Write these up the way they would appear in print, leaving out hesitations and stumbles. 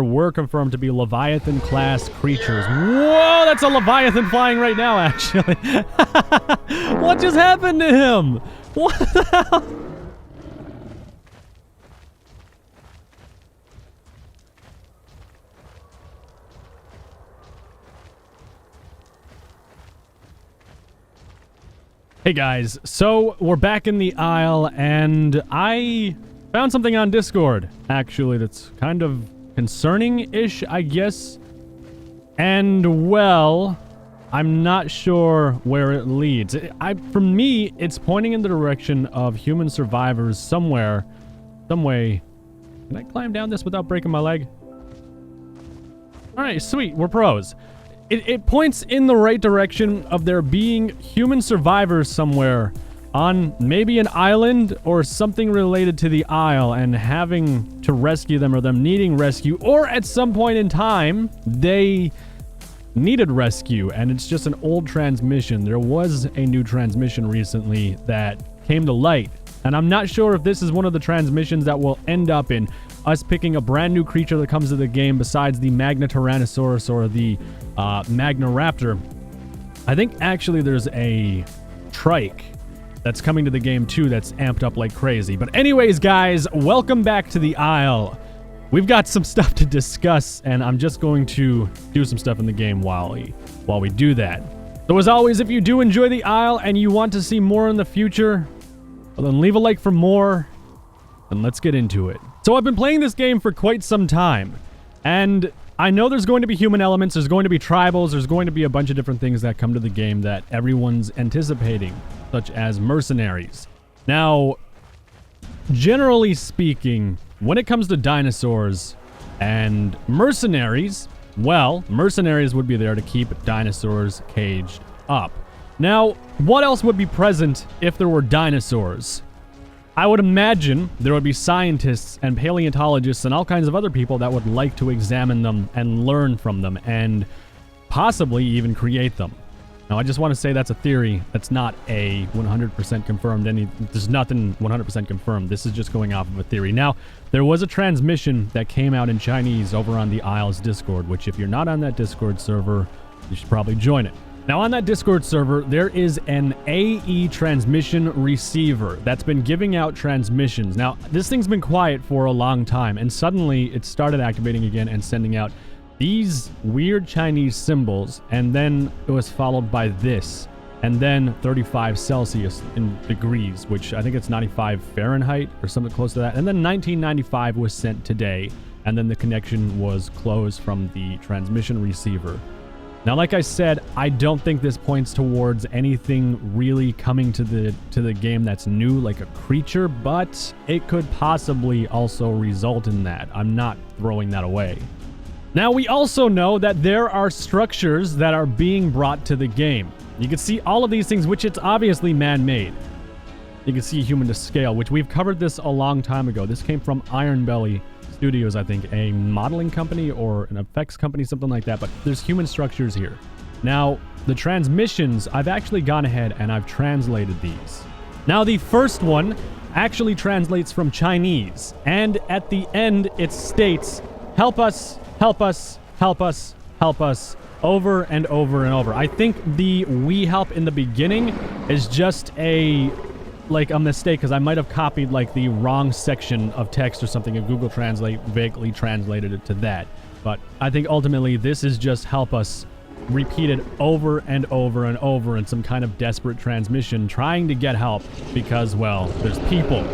were confirmed to be Leviathan class creatures. Whoa, that's a Leviathan flying right now, actually. What just happened to him? What the hell? Hey guys, so we're back in the Isle, and I found something on Discord, actually, that's kind of concerning-ish, I guess. And, well, I'm not sure where it leads. For me, it's pointing in the direction of human survivors somewhere, some way. Can I climb down this without breaking my leg? Alright, sweet, we're pros. It points in the right direction of there being human survivors somewhere on maybe an island or something related to the Isle and having to rescue them or them needing rescue, or at some point in time they needed rescue and it's just an old transmission. There was a new transmission recently that came to light, and I'm not sure if this is one of the transmissions that will end up in us picking a brand new creature that comes to the game besides the Magna Tyrannosaurus or the Magna Raptor. I think actually there's a trike that's coming to the game too that's amped up like crazy. But anyways, guys, welcome back to the Isle. We've got some stuff to discuss, and I'm just going to do some stuff in the game while we do that. So as always, if you do enjoy the Isle and you want to see more in the future, well, then leave a like for more, and let's get into it. So I've been playing this game for quite some time, and I know there's going to be human elements, there's going to be tribals, there's going to be a bunch of different things that come to the game that everyone's anticipating, such as mercenaries. Now, generally speaking, when it comes to dinosaurs and mercenaries, well, mercenaries would be there to keep dinosaurs caged up. Now, what else would be present if there were dinosaurs? I would imagine there would be scientists and paleontologists and all kinds of other people that would like to examine them and learn from them and possibly even create them. Now, I just want to say that's a theory. That's not a 100% confirmed. There's nothing 100% confirmed. This is just going off of a theory. Now, there was a transmission that came out in Chinese over on the Isle's Discord, which if you're not on that Discord server, you should probably join it. Now, on that Discord server, there is an AE transmission receiver that's been giving out transmissions. Now, this thing's been quiet for a long time, and suddenly it started activating again and sending out these weird Chinese symbols, and then it was followed by this, and then 35 Celsius in degrees, which I think it's 95 Fahrenheit or something close to that, and then 1995 was sent today, and then the connection was closed from the transmission receiver. Now, like I said, I don't think this points towards anything really coming to the game that's new, like a creature, but it could possibly also result in that. I'm not throwing that away. Now, we also know that there are structures that are being brought to the game. You can see all of these things, which it's obviously man-made. You can see human to scale, which we've covered this a long time ago. This came from Iron Belly Studios, I think, a modeling company or an effects company, something like that, but there's human structures here. Now, the transmissions, I've actually gone ahead and I've translated these. Now, the first one actually translates from Chinese, and at the end it states, help us, help us, help us, help us, over and over and over. I think the we help in the beginning is just a mistake, because I might have copied like the wrong section of text or something, and Google Translate vaguely translated it to that. But I think ultimately this is just help us repeated over and over and over in some kind of desperate transmission trying to get help because, well, there's people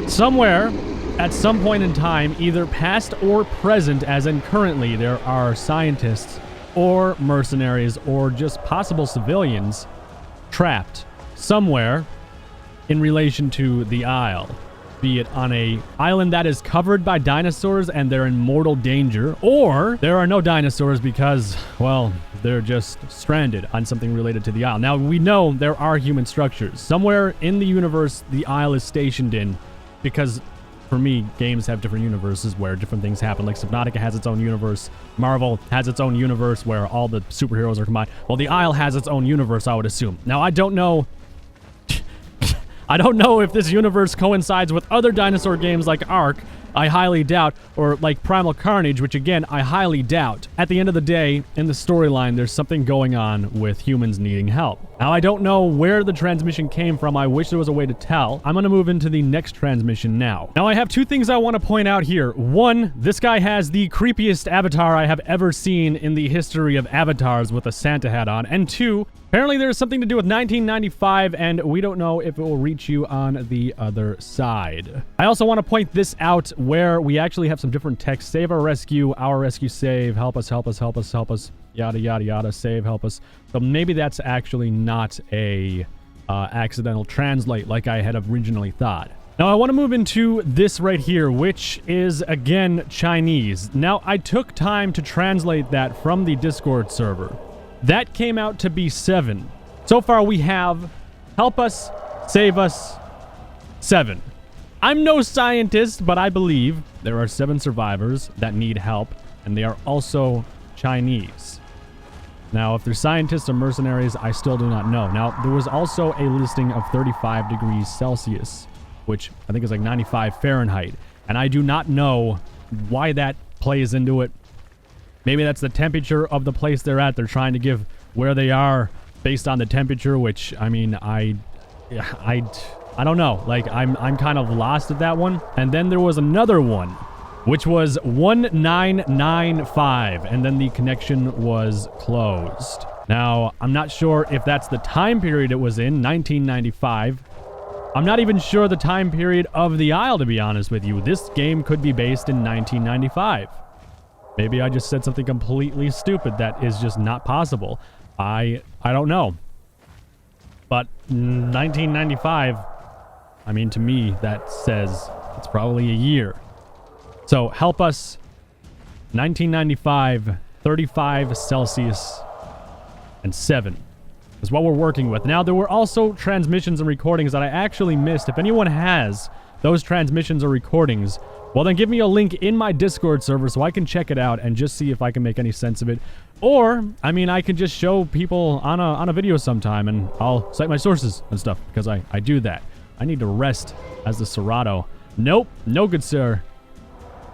somewhere at some point in time, either past or present, as in currently, there are scientists or mercenaries or just possible civilians trapped somewhere in relation to the Isle, be it on a island that is covered by dinosaurs and they're in mortal danger, or there are no dinosaurs because, well, they're just stranded on something related to the Isle. Now, we know there are human structures somewhere in the universe the Isle is stationed in, because for me, games have different universes where different things happen. Like Subnautica has its own universe, Marvel has its own universe where all the superheroes are combined. Well, the Isle has its own universe, I would assume. Now, I don't know if this universe coincides with other dinosaur games like Ark, I highly doubt, or like Primal Carnage, which again, I highly doubt. At the end of the day, in the storyline, there's something going on with humans needing help. Now, I don't know where the transmission came from. I wish there was a way to tell. I'm going to move into the next transmission now. Now, I have two things I want to point out here. One, this guy has the creepiest avatar I have ever seen in the history of avatars with a Santa hat on. And two, apparently there's something to do with 1995, and we don't know if it will reach you on the other side. I also want to point this out where we actually have some different text. Save our rescue, save, help us, help us, help us, help us, yada, yada, yada, save, help us. So maybe that's actually not a accidental translate like I had originally thought. Now, I want to move into this right here, which is, again, Chinese. Now, I took time to translate that from the Discord server. That came out to be 7. So far, we have help us, save us, 7. I'm no scientist, but I believe there are 7 survivors that need help, and they are also Chinese. Now, if they're scientists or mercenaries, I still do not know. Now, there was also a listing of 35 degrees Celsius, which I think is like 95 Fahrenheit, and I do not know why that plays into it. Maybe that's the temperature of the place they're at. They're trying to give where they are based on the temperature, which, I mean, I don't know. Like, I'm kind of lost at that one. And then there was another one, which was 1995, and then the connection was closed. Now, I'm not sure if that's the time period it was in, 1995. I'm not even sure the time period of the Isle, to be honest with you. This game could be based in 1995. Maybe I just said something completely stupid that is just not possible. I don't know. But 1995, I mean, to me, that says it's probably a year. So help us, 1995, 35 Celsius, and 7 is what we're working with. Now, there were also transmissions and recordings that I actually missed. If anyone has those transmissions or recordings, well, then give me a link in my Discord server so I can check it out and just see if I can make any sense of it. Or, I mean, I can just show people on a video sometime, and I'll cite my sources and stuff, because I do that. I need to rest as the Serato. Nope, no good, sir.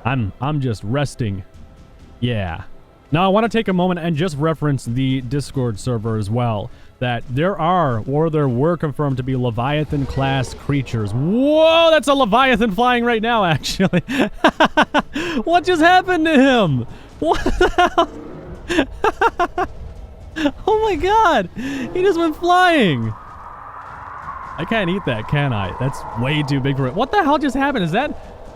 I'm just resting. Yeah. Now, I want to take a moment and just reference the Discord server as well. That there were confirmed to be Leviathan-class creatures. Whoa, that's a Leviathan flying right now, actually. What just happened to him? What the hell? Oh my god, he just went flying. I can't eat that, can I? That's way too big for it. What the hell just happened?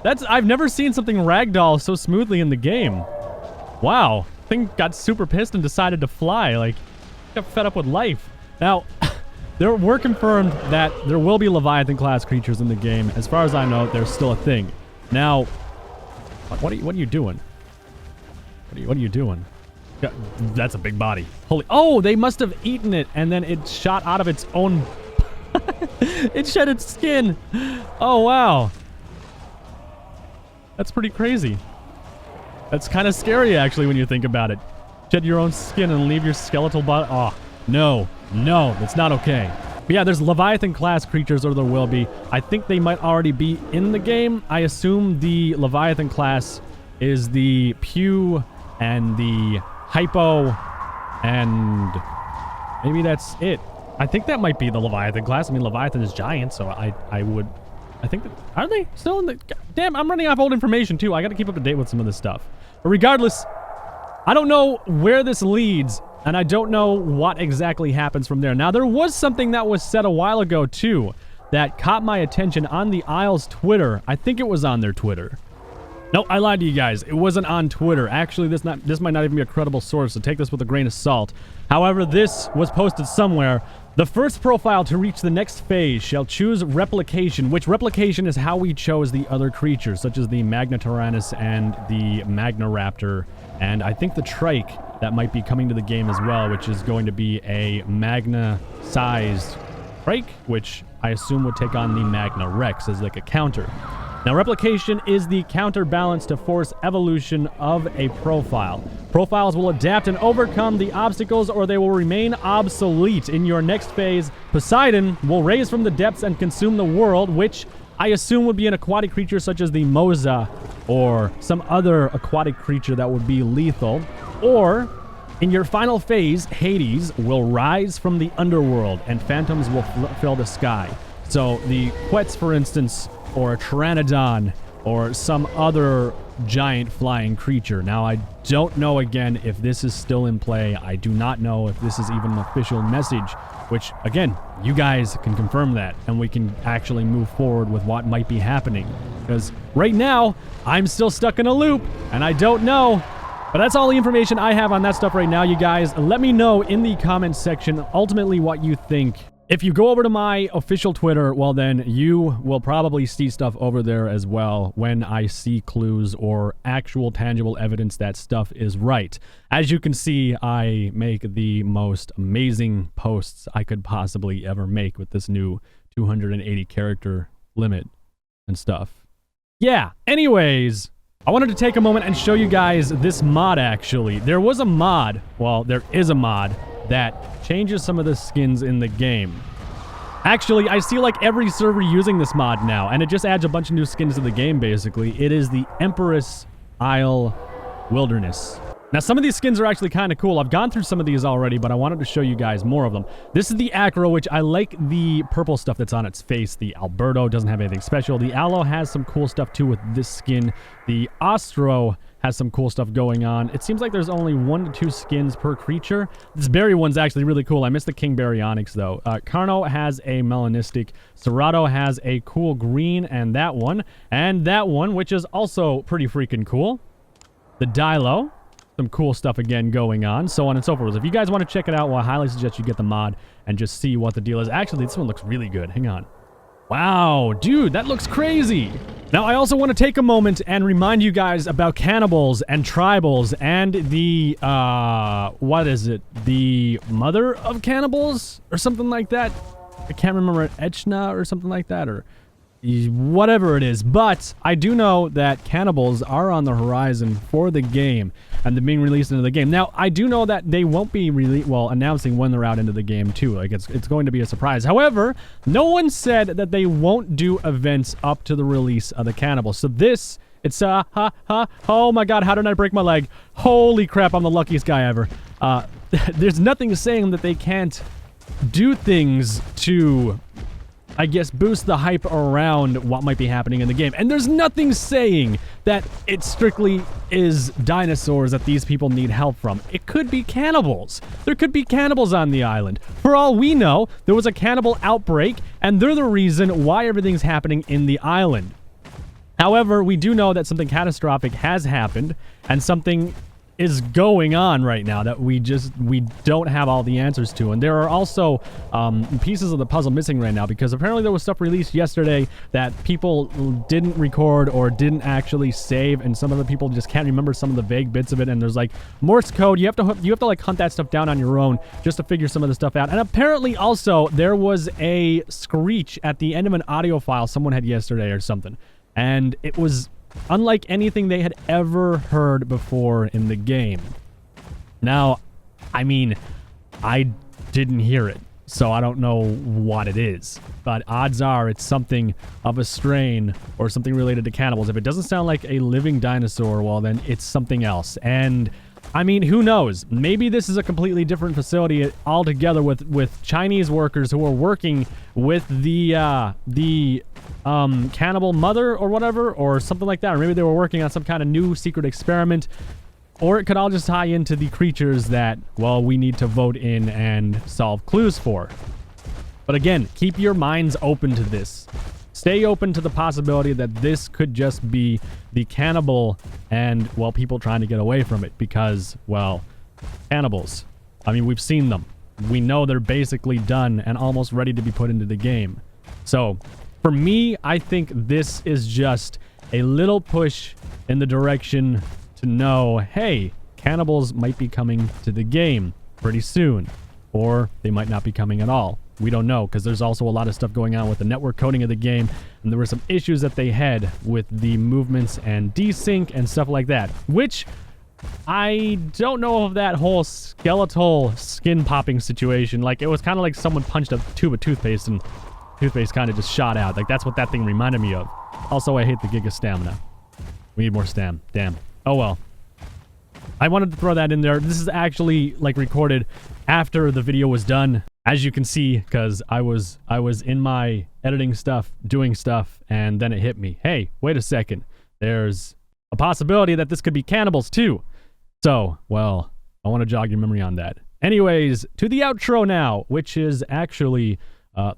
I've never seen something ragdoll so smoothly in the game. Wow, thing got super pissed and decided to fly. Like, got fed up with life. Now, there were confirmed that there will be Leviathan-class creatures in the game. As far as I know, there's still a thing. Now, what are you doing? What are you doing? That's a big body. Holy... Oh, they must have eaten it, and then it shot out of its own... It shed its skin. Oh, wow. That's pretty crazy. That's kind of scary, actually, when you think about it. Shed your own skin and leave your skeletal body... Oh, no. No, that's not okay. But yeah, there's Leviathan-class creatures, or there will be. I think they might already be in the game. I assume the Leviathan class is the Pew and the Hypo, and maybe that's it. I think that might be the Leviathan class. I mean, Leviathan is giant, so I think that... Are they still in the... Damn, I'm running off old information, too. I got to keep up to date with some of this stuff. But regardless, I don't know where this leads, and I don't know what exactly happens from there. Now, there was something that was said a while ago, too, that caught my attention on the Isle's Twitter. I think it was on their Twitter. No, I lied to you guys. It wasn't on Twitter. Actually, this might not even be a credible source, so take this with a grain of salt. However, this was posted somewhere. The first profile to reach the next phase shall choose replication, which replication is how we chose the other creatures, such as the Magnatyrannus and the Magnaraptor, and I think the Trike that might be coming to the game as well, which is going to be a Magna-sized Trike, which I assume would take on the Magna Rex as like a counter. Now, replication is the counterbalance to force evolution of a profile. Profiles will adapt and overcome the obstacles, or they will remain obsolete. In your next phase, Poseidon will raise from the depths and consume the world, which I assume would be an aquatic creature such as the Moza or some other aquatic creature that would be lethal, or in your final phase, Hades will rise from the underworld and phantoms will fill the sky. So the Quetz, for instance, or a Pteranodon, or some other giant flying creature. Now, I don't know, again, if this is still in play. I do not know if this is even an official message, which, again, you guys can confirm that, and we can actually move forward with what might be happening. Because right now, I'm still stuck in a loop, and I don't know. But that's all the information I have on that stuff right now, you guys. Let me know in the comments section ultimately what you think. If you go over to my official Twitter, well then you will probably see stuff over there as well when I see clues or actual tangible evidence that stuff is right. As you can see, I make the most amazing posts I could possibly ever make with this new 280 character limit and stuff. Yeah, anyways, I wanted to take a moment and show you guys this mod actually. There was a mod, well, there is a mod that changes some of the skins in the game. Actually, I see like every server using this mod now, and it just adds a bunch of new skins to the game, basically. It is the Empress Isle Wilderness. Now, some of these skins are actually kind of cool. I've gone through some of these already, but I wanted to show you guys more of them. This is the Acro, which I like the purple stuff that's on its face. The Alberto doesn't have anything special. The Aloe has some cool stuff too with this skin. The Ostro has some cool stuff going on. It seems like there's only 1 to 2 skins per creature. This berry one's actually really cool. I miss the King Baryonyx though. Carno has a melanistic. Serato has a cool green, and that one, which is also pretty freaking cool. The Dilo, some cool stuff again going on, so on and so forth. If you guys want to check it out, well, I highly suggest you get the mod and just see what the deal is. Actually, this one looks really good. Hang on. Wow, dude, that looks crazy. Now, I also want to take a moment and remind you guys about Cannibals and Tribals and the, what is it? The mother of Cannibals or something like that? I can't remember, Echna or something like that, or whatever it is. But I do know that Cannibals are on the horizon for the game, and they're being released into the game. Now, I do know that they won't be announcing when they're out into the game too. Like it's going to be a surprise. However, no one said that they won't do events up to the release of the Cannibals. So this, it's oh my god, how did I break my leg? Holy crap, I'm the luckiest guy ever. There's nothing saying that they can't do things to, I guess, boost the hype around what might be happening in the game. And there's nothing saying that it strictly is dinosaurs that these people need help from. It could be cannibals. There could be cannibals on the island. For all we know, there was a cannibal outbreak, and they're the reason why everything's happening in the island. However, we do know that something catastrophic has happened, and something is going on right now that we don't have all the answers to. And there are also pieces of the puzzle missing right now, because apparently there was stuff released yesterday that people didn't record or didn't actually save, and some of the people just can't remember some of the vague bits of it. And there's like Morse code. You have to like hunt that stuff down on your own just to figure some of the stuff out. And apparently also there was a screech at the end of an audio file someone had yesterday or something, and it was unlike anything they had ever heard before in the game. Now, I mean, I didn't hear it, so I don't know what it is. But odds are it's something of a strain or something related to cannibals. If it doesn't sound like a living dinosaur, well, then it's something else. And I mean, who knows? Maybe this is a completely different facility altogether with Chinese workers who are working with the cannibal mother or whatever, or something like that. Or maybe they were working on some kind of new secret experiment. Or it could all just tie into the creatures that, well, we need to vote in and solve clues for. But again, keep your minds open to this. Stay open to the possibility that this could just be the cannibal and, well, people trying to get away from it because, well, cannibals. I mean, we've seen them. We know they're basically done and almost ready to be put into the game. So, for me, I think this is just a little push in the direction to know, hey, cannibals might be coming to the game pretty soon. Or they might not be coming at all. We don't know, because there's also a lot of stuff going on with the network coding of the game, and there were some issues that they had with the movements and desync and stuff like that, which I don't know of that whole skeletal skin popping situation. Like, it was kind of like someone punched a tube of toothpaste and toothpaste kind of just shot out. Like, that's what that thing reminded me of. Also, I hate the Giga Stamina. We need more stam. Damn. Oh, well. I wanted to throw that in there. This is actually, like, recorded after the video was done, as you can see, because I was in my editing stuff, doing stuff, and then it hit me. Hey, wait a second. There's a possibility that this could be Cannibals, too. So, well, I want to jog your memory on that. Anyways, to the outro now, which is actually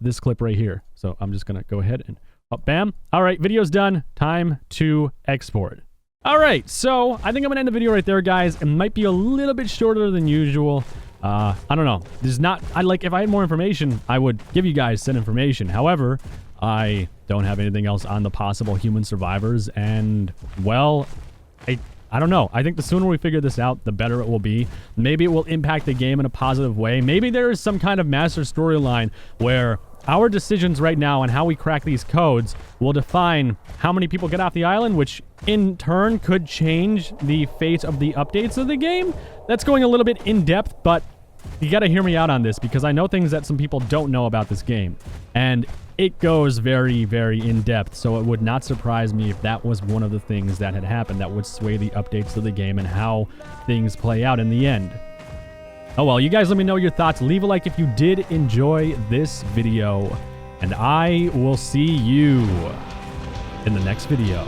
this clip right here. So I'm just going to go ahead and, oh, bam. All right, video's done. Time to export. All right, so I think I'm going to end the video right there, guys. It might be a little bit shorter than usual. I don't know. There's not, if I had more information, I would give you guys said information. However, I don't have anything else on the possible human survivors, and, well, I don't know. I think the sooner we figure this out, the better it will be. Maybe it will impact the game in a positive way. Maybe there is some kind of master storyline where our decisions right now and how we crack these codes will define how many people get off the island, which in turn could change the fate of the updates of the game. That's going a little bit in depth, but you gotta hear me out on this because I know things that some people don't know about this game. And it goes very, very in-depth, so it would not surprise me if that was one of the things that had happened that would sway the updates of the game and how things play out in the end. Oh well, you guys let me know your thoughts. Leave a like if you did enjoy this video, and I will see you in the next video.